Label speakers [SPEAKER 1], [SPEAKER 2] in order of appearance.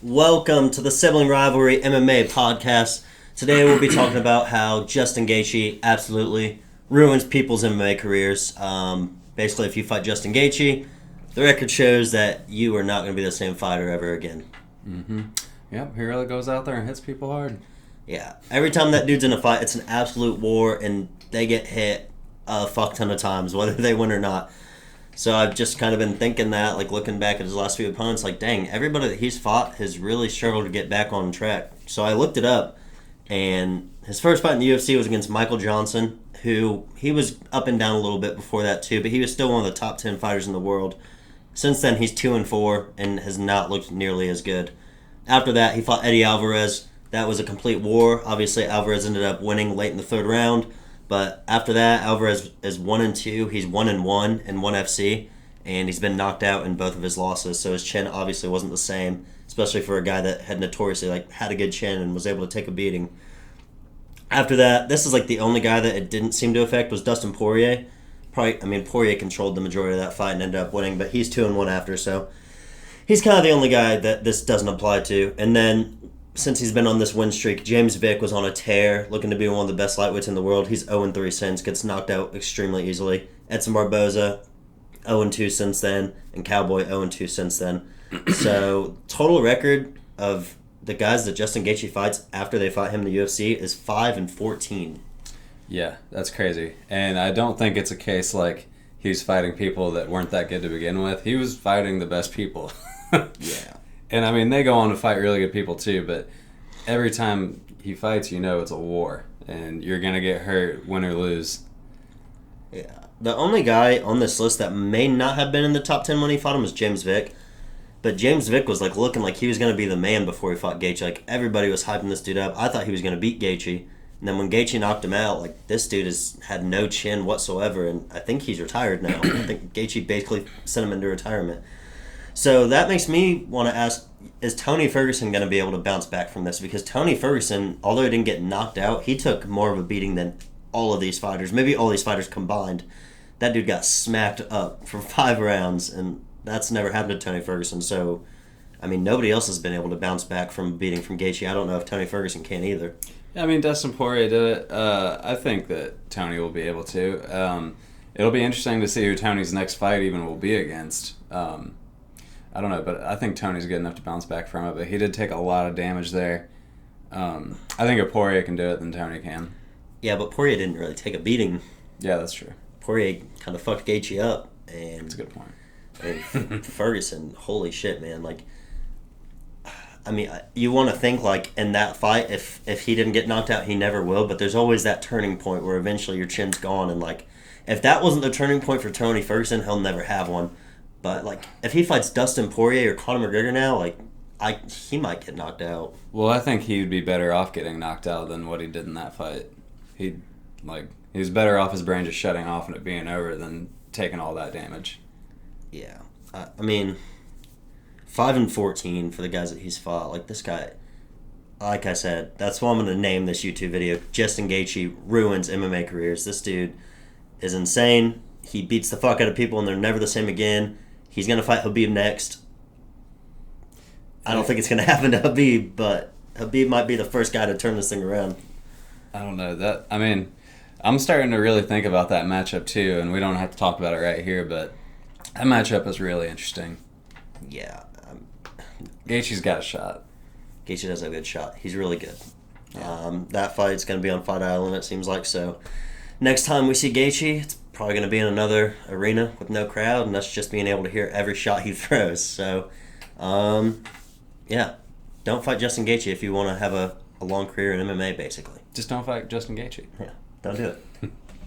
[SPEAKER 1] Welcome to the Sibling Rivalry MMA Podcast. Today we'll be talking about how Justin Gaethje absolutely ruins people's MMA careers. Basically, if you fight Justin Gaethje, the record shows that you are not going to be the same fighter ever again.
[SPEAKER 2] Yep, he really goes out there and hits people hard.
[SPEAKER 1] Yeah, every time that dude's in a fight, it's an absolute war, and they get hit a fuck ton of times, whether they win or not. So I've just kind of been thinking that, like looking back at his last few opponents, like, dang, everybody that he's fought has really struggled to get back on track. So I looked it up, and his first fight in the UFC was against Michael Johnson, who he was up and down a little bit before that too, but he was still one of the top 10 fighters in the world. Since then, he's 2-4 and has not looked nearly as good. After that, he fought Eddie Alvarez. That was a complete war. Obviously, Alvarez ended up winning late in the third round. But after that, Alvarez is 1-2. He's 1-1 in ONE FC, and he's been knocked out in both of his losses. So his chin obviously wasn't the same, especially for a guy that had notoriously had a good chin and was able to take a beating. After that, this is the only guy that it didn't seem to affect was Dustin Poirier. Poirier controlled the majority of that fight and ended up winning, but he's 2-1 after, so he's kind of the only guy that this doesn't apply to. And then, since he's been on this win streak, James Vick was on a tear, looking to be one of the best lightweights in the world. He's 0-3 since, gets knocked out extremely easily. Edson Barboza, 0-2 since then, and Cowboy 0-2 since then. So, total record of the guys that Justin Gaethje fights after they fought him in the UFC is 5-14.
[SPEAKER 2] Yeah, that's crazy. And I don't think it's a case like he was fighting people that weren't that good to begin with. He was fighting the best people.
[SPEAKER 1] Yeah.
[SPEAKER 2] And they go on to fight really good people too, but every time he fights, it's a war. And you're going to get hurt, win or lose.
[SPEAKER 1] Yeah. The only guy on this list that may not have been in the top 10 when he fought him was James Vick. But James Vick was looking like he was going to be the man before he fought Gaethje. Everybody was hyping this dude up. I thought he was going to beat Gaethje. And then when Gaethje knocked him out, this dude has had no chin whatsoever, and I think he's retired now. I think Gaethje basically sent him into retirement. So that makes me want to ask, is Tony Ferguson going to be able to bounce back from this? Because Tony Ferguson, although he didn't get knocked out, he took more of a beating than all of these fighters. Maybe all these fighters combined. That dude got smacked up for 5 rounds, and that's never happened to Tony Ferguson. So, nobody else has been able to bounce back from beating from Gaethje. I don't know if Tony Ferguson can either.
[SPEAKER 2] Dustin Poirier did it. I think that Tony will be able to. It'll be interesting to see who Tony's next fight even will be against. I don't know, but I think Tony's good enough to bounce back from it. But he did take a lot of damage there. I think if Poirier can do it, then Tony can.
[SPEAKER 1] Yeah, but Poirier didn't really take a beating.
[SPEAKER 2] Yeah, that's true.
[SPEAKER 1] Poirier kind of fucked Gaethje up. And
[SPEAKER 2] that's a good point.
[SPEAKER 1] And Ferguson, holy shit, man. You want to think in that fight, if he didn't get knocked out, he never will. But there's always that turning point where eventually your chin's gone. And if that wasn't the turning point for Tony Ferguson, he'll never have one. But if he fights Dustin Poirier or Conor McGregor now, he might get knocked out.
[SPEAKER 2] Well, I think he'd be better off getting knocked out than what he did in that fight. He was better off his brain just shutting off and it being over than taking all that damage.
[SPEAKER 1] Yeah, 5-14 for the guys that he's fought. This guy, like I said, that's why I'm going to name this YouTube video, Justin Gaethje Ruins MMA Careers. This dude is insane. He beats the fuck out of people and they're never the same again. He's going to fight Khabib next. I don't think it's going to happen to Khabib, but Khabib might be the first guy to turn this thing around.
[SPEAKER 2] I don't know. I'm starting to really think about that matchup too, and we don't have to talk about it right here, but that matchup is really interesting.
[SPEAKER 1] Yeah.
[SPEAKER 2] Gaethje's got a shot.
[SPEAKER 1] Gaethje does have a good shot. He's really good.
[SPEAKER 2] Yeah.
[SPEAKER 1] That fight's going to be on Fight Island, it seems like. So next time we see Gaethje, it's probably going to be in another arena with no crowd, and that's just being able to hear every shot he throws. So, yeah. Don't fight Justin Gaethje if you want to have a long career in MMA, basically.
[SPEAKER 2] Just don't fight Justin Gaethje.
[SPEAKER 1] Yeah. Don't do it.